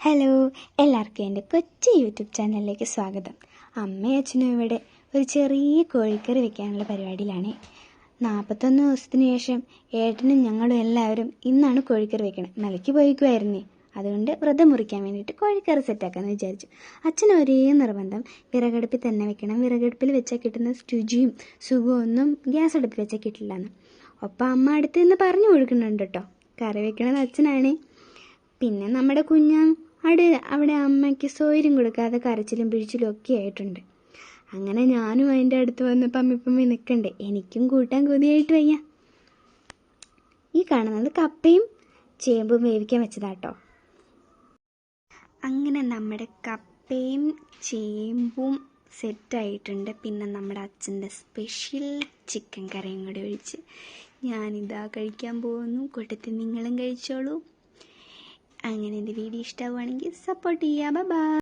Hello, എല്ലാവർക്കും എൻ്റെ കൊച്ചു യൂട്യൂബ് ചാനലിലേക്ക് സ്വാഗതം. അമ്മയും അച്ഛനും ഇവിടെ ഒരു ചെറിയ കോഴിക്കറി വെക്കാനുള്ള പരിപാടിയിലാണ്. 41 ദിവസത്തിന് ശേഷം ഏട്ടനും ഞങ്ങളും എല്ലാവരും ഇന്നാണ് കോഴിക്കറി വെക്കണം. മലയ്ക്ക് പോയിക്കുമായിരുന്നേ, അതുകൊണ്ട് വ്രതം മുറിക്കാൻ വേണ്ടിയിട്ട് കോഴിക്കറി സെറ്റാക്കാമെന്ന് വിചാരിച്ചു. അച്ഛന് ഒരേ നിർബന്ധം വിറകടുപ്പിൽ തന്നെ വെക്കണം, വിറകടുപ്പിൽ വെച്ചാൽ കിട്ടുന്ന രുചിയും സുഖമൊന്നും ഗ്യാസ് അടുപ്പിൽ വെച്ചാൽ കിട്ടില്ലെന്ന്. ഒപ്പം അമ്മ അടുത്ത് നിന്ന് പറഞ്ഞു കൊടുക്കുന്നുണ്ട് കേട്ടോ, കറി വെക്കണമെന്ന് അച്ഛനാണ്. പിന്നെ നമ്മുടെ അവിടെ അമ്മയ്ക്ക് സൗകര്യം കൊടുക്കാതെ കരച്ചിലും പിഴിച്ചിലും ഒക്കെ ആയിട്ടുണ്ട്. അങ്ങനെ ഞാനും അതിൻ്റെ അടുത്ത് വന്ന് പമ്മി നിൽക്കണ്ടേ, എനിക്കും കൂട്ടാൻ കൊതിയായിട്ട് വയ്യ. ഈ കാണുന്നത് കപ്പയും ചേമ്പും വേവിക്കാൻ വെച്ചതാട്ടോ. അങ്ങനെ നമ്മുടെ കപ്പയും ചേമ്പും സെറ്റായിട്ടുണ്ട്. പിന്നെ നമ്മുടെ അച്ഛൻ്റെ സ്പെഷ്യൽ ചിക്കൻ കറിയും കൂടെ ഒഴിച്ച് ഞാനിതാ കഴിക്കാൻ പോകുന്നു. കൂട്ടത്തിൽ നിങ്ങളും കഴിച്ചോളൂ. അങ്ങനെ എൻ്റെ വീഡിയോ ഇഷ്ടമാവുകയാണെങ്കിൽ സപ്പോർട്ട് ചെയ്യുക. ബൈ.